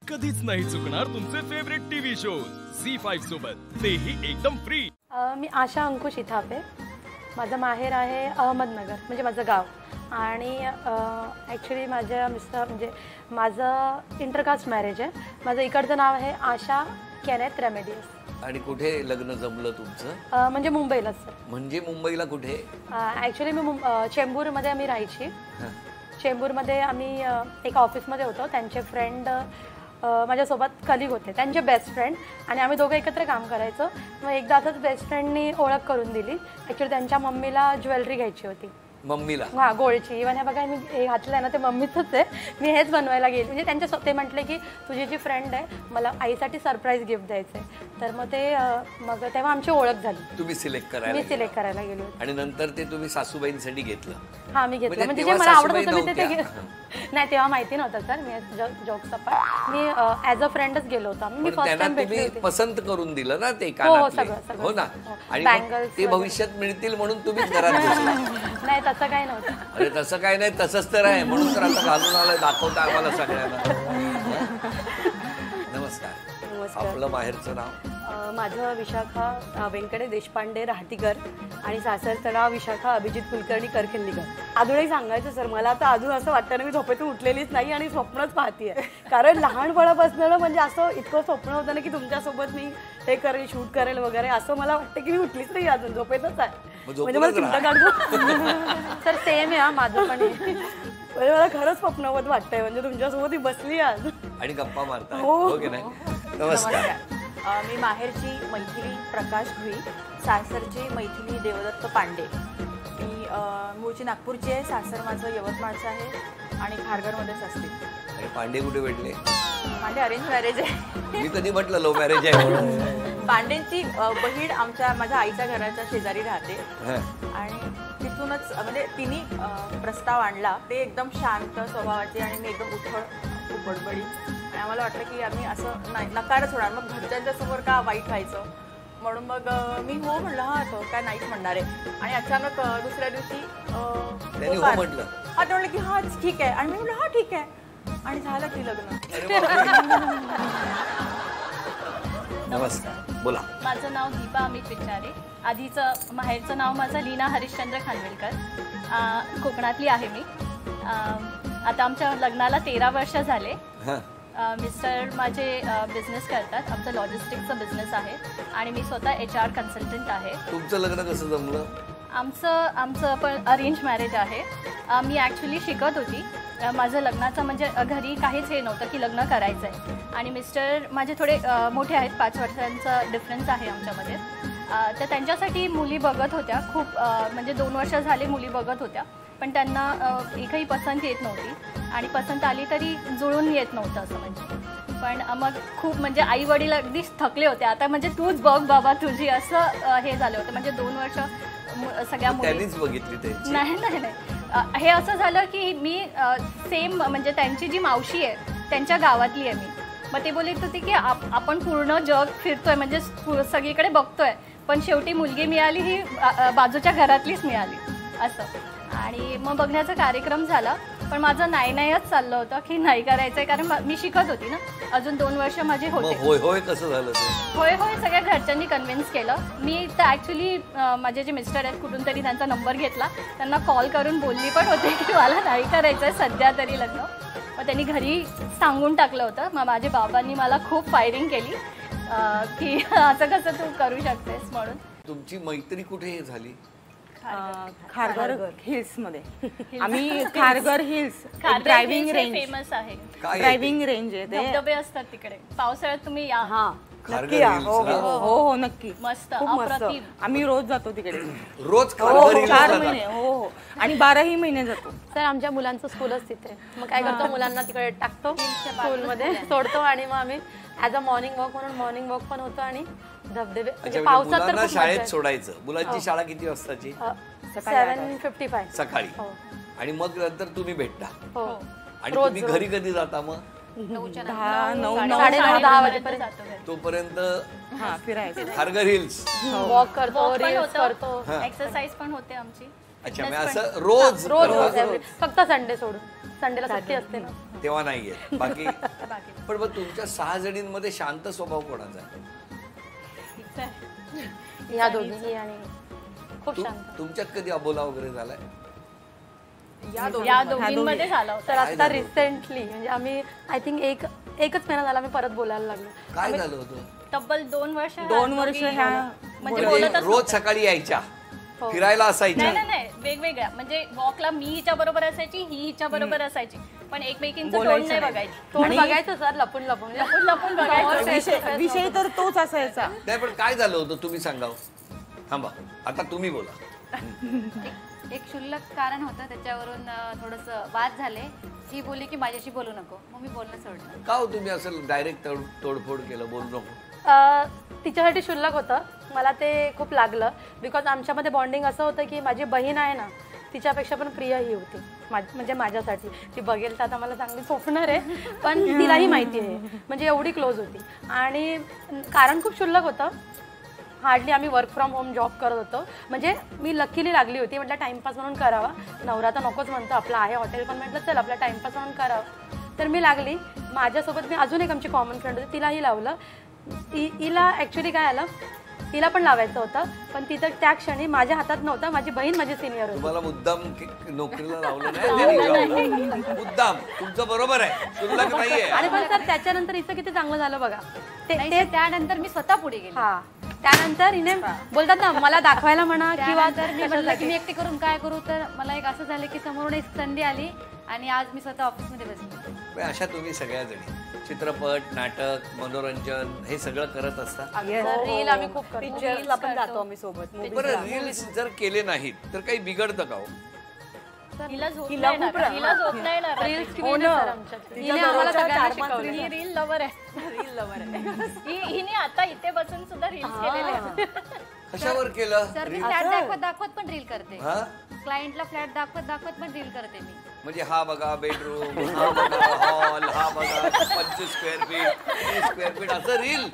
कधीच नाही चुकणार तुमचे फेवरेट टीव्ही शोज झी5 सोबत, तेही एकदम फ्री। मी आशा अंकुश इथापे, माझं माहेर आहे अहमदनगर, म्हणजे माझं गाव। आणि ॲक्च्युली माझ्या मिस्टर म्हणजे माझं इंटरकास्ट मॅरेज आहे। माझं इकडचं नाव आहे आशा केनेथ रेमेडियस। आणि कुठे लग्न जमलं तुमचं? म्हणजे मुंबईलाच सर। म्हणजे मुंबईला कुठे? ॲक्च्युली मी चेंबूरमध्ये आम्ही राहायची। चेंबूरमध्ये आम्ही एक ऑफिसमध्ये होतो। त्यांचे फ्रेंड माझ्यासोबत कलिग होते, त्यांचे बेस्ट फ्रेंड, आणि आम्ही दोघं एकत्र काम करायचो। मग एकदा असंच बेस्ट फ्रेंडनी ओळख करून दिली। ॲक्च्युली त्यांच्या मम्मीला ज्वेलरी घ्यायची होती, मम्मीला। हां, गोल्डची। इव्हन हे बघा मी हे घातलं आहे ना, ते मम्मीचंच आहे। मी हेच बनवायला गेली, म्हणजे त्यांच्या ते म्हटले की तुझी जी फ्रेंड आहे मला आईसाठी सरप्राईज गिफ्ट द्यायचं आहे। तर मग तेव्हा आमची ओळख झाली। तुम्ही सिलेक्ट करायला? मी सिलेक्ट करायला गेली होती। आणि नंतर ते तुम्ही सासूबाईंसाठी घेतलं? हां, मी घेतलं। म्हणजे जे मला आवडत होतं मी ते नाही, तेव्हा माहिती नव्हतं सर। मी जोक्स अपार्ट मी ॲज अ फ्रेंडच गेलो होतो। मी फर्स्ट टाइम भेटले होते। पसंत करून दिलं ना ते हो, कानातले? हो ना। आणि बँगल्स ते भविष्यात मिळतील म्हणून तुम्ही घरात बसला? नाही, तसं काही नव्हतं। अरे तसं काय नाही, तसंच तर आहे, म्हणून तर आता घालून आलं, दाखवता आम्हाला सगळ्यांना। नमस्कार, आपलं माहेरचं नाव? माझं विशाखा व्यंकटेश देशपांडे राहटीकर, आणि सासरचं नाव विशाखा अभिजित कुलकर्णी करखिंडीकर। अजूनही सांगायचं सर, मला आता अजून असं वाटतं ना मी झोपेतून उठलेलीच नाही आणि स्वप्नच पाहतीये। कारण लहानपणापासून म्हणजे असं इतकं स्वप्न होतं ना की तुमच्यासोबत मी हे करेल, शूट करेल वगैरे, असं मला वाटतं की मी उठलीच नाही, अजून झोपेतच आहे। म्हणजे मला चिंता काढतो सर। सेम आहे माझं पण। म्हणजे मला खरंच स्वप्नवत वाटतंय, म्हणजे तुमच्यासोबत ही बसली आज आणि गप्पा मारताय, हो की नाही? नमस्कार, मी माहेरची मैथिली प्रकाश भुई, सासरची मैथिली देवदत्त पांडे। मी मूळची नागपूरची आहे, सासर माझं यवतमाळचं आहे आणि खारघरमध्येच असते। आणि पांडे कुठे भेटले? पांडे अरेंज मॅरेज आहे। मी कधी म्हटलं लव्ह मॅरेज आहे म्हणून? पांडेंची बहीण माझ्या आईच्या घराच्या शेजारी राहते, आणि तिथूनच म्हणजे तिने प्रस्ताव आणला। ते एकदम शांत स्वभावाचे आणि मी एकदम उथळ बडबडी, आणि आम्हाला वाटलं की आम्ही असं नाही, नकारच होणार, मग घरच्यांच्या समोर का वाईट व्हायचं, म्हणून मग मी हो म्हणलं, हां तो काय नाहीच म्हणणार आहे। आणि अचानक दुसऱ्या दिवशी म्हटलं, हा, ते म्हणलं की हां ठीक आहे, आणि मी म्हटलं हां ठीक आहे, आणि झालं की लग्न। नमस्कार, बोला। माझं नाव दीपा अमित विचारे। आधीचं माहेरचं नाव माझं लीना हरिश्चंद्र खानविलकर, कोकणातली आहे मी। आता आमच्या लग्नाला 13 वर्ष झाले। मिस्टर माझे बिझनेस करतात, आमचं लॉजिस्टिक्सचा बिझनेस आहे, आणि मी स्वतः HR कन्सल्टंट आहे। तुमचं लग्न कसं जमलं? आमचं पण अरेंज मॅरेज आहे। मी ॲक्च्युली शिकत होती, माझं लग्नाचं म्हणजे घरी काहीच हे नव्हतं की लग्न करायचं आहे, आणि मिस्टर माझे थोडे मोठे आहेत, 5 वर्षांचा डिफरन्स आहे आमच्यामध्ये। तर त्यांच्यासाठी मुली बघत होत्या खूप, म्हणजे 2 वर्ष झाले मुली बघत होत्या, पण त्यांना एकही पसंत येत नव्हती, आणि पसंत आली तरी जुळून येत नव्हतं असं म्हणजे। पण मग खूप म्हणजे आई वडील अगदी थकले होते, आता म्हणजे तूच बघ बाबा तुझी, असं हे झालं होतं। म्हणजे 2 वर्ष सगळ्या मुली बघितली नाही नाही नाही, हे असं झालं की मी सेम म्हणजे त्यांची जी मावशी आहे त्यांच्या गावातली आहे मी। मग ते बोलत होते की आपण पूर्ण जग फिरतोय, म्हणजे सगळीकडे बघतोय, पण शेवटी मुलगी मिळाली ही बाजूच्या घरातलीच मिळाली असं। आणि मग बघण्याचा कार्यक्रम झाला, पण माझं नाहीच चाललं होतं की नाही करायचंय, कारण मी शिकत होती ना, अजून 2 वर्ष माझे होते। होय होय कसं झालं ते? होय होय सगळ्या घरच्यांनी कन्व्हिन्स केलं। मी तर ॲक्च्युली माझे जे मिस्टर आहेत कुठून तरी त्यांचा नंबर घेतला, त्यांना कॉल करून बोलली पण होते की मला नाही करायचं आहे सध्या तरी लग्न। मग त्यांनी घरी सांगून टाकलं होतं। मग माझ्या बाबांनी मला खूप फायरिंग केली की असं कसं तू करू शकतेस म्हणून। तुमची मैत्री कुठे झाली? खारघर हिल्स मध्ये। आम्ही Kharghar hills driving range famous आहे, ड्रायव्हिंग रेंज आहे, ते धबधबे असतात तिकडे, पावसाळ्यात तुम्ही या। हां नक्की या, हो हो हो नक्की, मस्त, खूप मस्त। अप्रतिम। आम्ही रोज जातो तिकडे, रोज 4 महिने, हो हो, आणि 12ही महिने जातो सर। आमच्या मुलांचं स्कूलच तिथे, मग काय करतो, मुलांना तिकडे टाकतो स्कूलमध्ये सोडतो, आणि मग आम्ही ॲज अ मॉर्निंग वॉक म्हणून मॉर्निंग वॉक पण होतो, आणि धबधबे म्हणजे पावसात तर शाळेत सोडायचं। मुलांची शाळा किती वाजताची? 7:55 सकाळी, आणि मग नंतर तुम्ही भेटता? हो। आणि तुम्ही घरी कधी जाता मग? 9:30 वाजेपर्यंत तोपर्यंत फिरायचं, खारघर हिल्स वॉक करतो, रील्स करतो, एक्सरसाइज पण होते आमची। अच्छा मी असं रोज रोज करता? रोज every- फक्त संडे सोडून. संडेला सुट्टी असते ना. तेव्हा नाहीये बाकी पण मग तुमच्या 6 जणींमध्ये शांत स्वभाव कोणाचा आहे? ह्या दोघी आणि खूप शांत. तुमच्यात कधी अबोला वगैरे झालाय? या दोघींमध्ये झाला होता. तर आता रिसेंटली म्हणजे आम्ही आय थिंक एकच महिना झाला आम्ही परत बोलायला लागलो. काय झालं होतं? तब्बल 2 वर्ष 2 वर्ष ह्या म्हणजे म्हणजे बोलतच रोज सकाळी यायच्या फिरायला असायच्या नाही वेगवेगळ्या म्हणजे वॉकला मी हिच्या बरोबर असायची, ही हिच्या बरोबर असायची, पण एकमेकींचं तोंड नाही बघायची. तोंड बघायचं सर लपून लपून लपून बघायचं. विषय तर तोच असायचा. नाही पण काय झालं होतं तुम्ही सांगावं. थांबा आता तुम्ही बोला. एक क्षुल्लक कारण होतं त्याच्यावरून थोडंसं वाद झाले. ही बोलली की माझ्याशी बोलू नको, मग मी बोलणं सोडलं. का हो तुम्ही असं डायरेक्ट तोडफोड केलं बोलू नको? तिच्यासाठी क्षुल्लक होतं. मला ते खूप लागलं बिकॉज आमच्यामध्ये बॉन्डिंग असं होतं की माझी बहीण आहे ना तिच्यापेक्षा पण प्रिय ही होती म्हणजे माझ्यासाठी. ती बघेल तर आता मला चांगली झोपणार आहे पण तिलाही माहिती आहे म्हणजे एवढी क्लोज होती. आणि कारण खूप क्षुल्लक होतं. हार्डली आम्ही वर्क फ्रॉम होम जॉब करत होतो. म्हणजे मी लकीली लागली होती. म्हटलं टाइमपास म्हणून करावा. नवरा तर नकोच म्हणतो आपला आहे हॉटेल पण म्हटलं चल आपला टाइमपास म्हणून करावं. तर मी लागली. माझ्यासोबत मी अजून एक आमची कॉमन फ्रेंड होती तिलाही लावलं. हिला ॲक्च्युली काय आलं तिला पण लावायचं होतं पण तिथं त्या क्षणी माझ्या हातात नव्हतं. माझी बहीण माझी सिनियर होती. तुम्हाला मुद्दाम नोकरीला लावलं नाही? मुद्दाम तुमचं बरोबर आहे. शुल्लक नाहीये. आणि पण सर त्याच्यानंतर हिचं किती चांगलं झालं बघा. ते त्यानंतर मी स्वतः पुढे गेले. हा त्यानंतर हिने बोलतात ना मला दाखवायला म्हणा किंवा तर मी म्हणलं की मी एकटी करून काय करू, तर मला एक असं झालं की समोरून एक संधी आली आणि आज मी स्वतः ऑफिसमध्ये बसले. अशा तुम्ही सगळ्या जणी चित्रपट नाटक मनोरंजन हे सगळं करत असता? रील आम्ही खूप करतो. पिक्चरला पण जातो आम्ही सोबत. बरं रील्स जर केले नाहीत तर काही बिघडतं का हो? हिला झोप नाही येणार. रील्स हिने आम्हाला सगळ्यांना शिकवलं. ही रील लवर आहे. हिने आता इथे बसून सुद्धा रील्स केलेले आहेत. कशावर केलं? सर मी फ्लॅट दाखवत पण रील करते. हा क्लायंटला फ्लॅट दाखवत पण रील करते मी. म्हणजे हा बघा बेडरूम, हा बघा हॉल, हा बघा 25 स्क्वेअर फीट 30 स्क्वेअर फीट असं रील.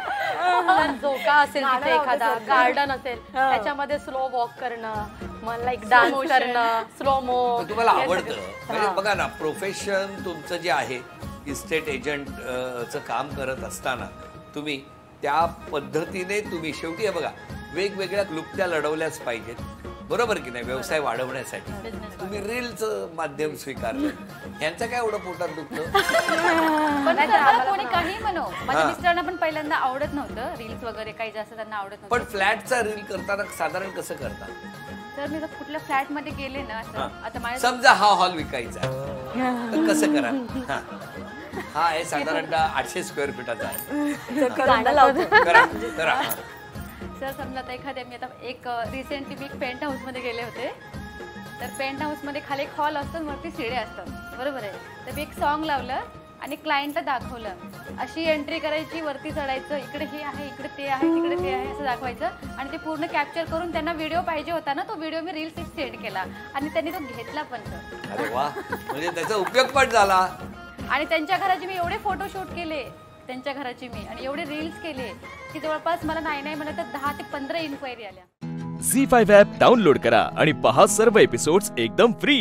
झोका असेल तिथे एखादा गार्डन असेल त्याच्यामध्ये स्लो वॉक करणं मला एक डान्स करणं स्लो मो तुम्हाला आवडतं. म्हणजे बघा ना प्रोफेशन तुमचं जे आहे इस्टेट एजंट चं काम करत असताना तुम्ही त्या पद्धतीने तुम्ही शेवटी हे बघा वेगवेगळ्या क्लुप्त्या लढवल्याच पाहिजेत बरोबर की नाही व्यवसाय वाढवण्यासाठी. तुम्ही रीलचं माध्यम स्वीकारलं यांचं काय एवढं पोटात दुखतं? पण मला कोणी काही म्हणो माझ्या मिस्टरांना पण पहिल्यांदा आवडत नव्हतं रील्स वगैरे काही जास्त त्यांना आवडत नव्हतं. पण फ्लॅटचा रील करताना साधारण कसं करता? तर मी जर कुठल्या फ्लॅट मध्ये गेले ना आता माझ्या समजा हा हॉल विकायचा तर कसं करा? हा आहे साधारणतः 800 स्क्वेअर फीटाचा आहे. करा. सर समजा आता एखाद्या मी आता एक रिसेंटली मी एक पेंट हाऊस मध्ये गेले होते. तर पेंट हाऊस मध्ये खाली एक हॉल असतो वरती शिड्या असतात बरोबर आहे. तर मी एक सॉन्ग लावलं आणि क्लायंटला दाखवलं. अशी एंट्री करायची वरती चढायचं इकडे हे आहे इकडे ते आहे तिकडे ते आहे असं दाखवायचं आणि ते पूर्ण कॅप्चर करून त्यांना व्हिडिओ पाहिजे होता ना तो व्हिडिओ मी रील्स सेंड केला आणि त्यांनी तो घेतला पण. अरे वा म्हणजे त्याचा उपयोग पण झाला. आणि त्यांच्या घराचे मी एवढे फोटोशूट केले त्यांच्या घराची मी आणि एवढे रील्स केले की जवळपास मला नाही म्हणलं तर 10 ते 15 इन्क्वायरी आल्या. झी5 ॲप डाउनलोड करा आणि पहा सर्व एपिसोड्स एकदम फ्री.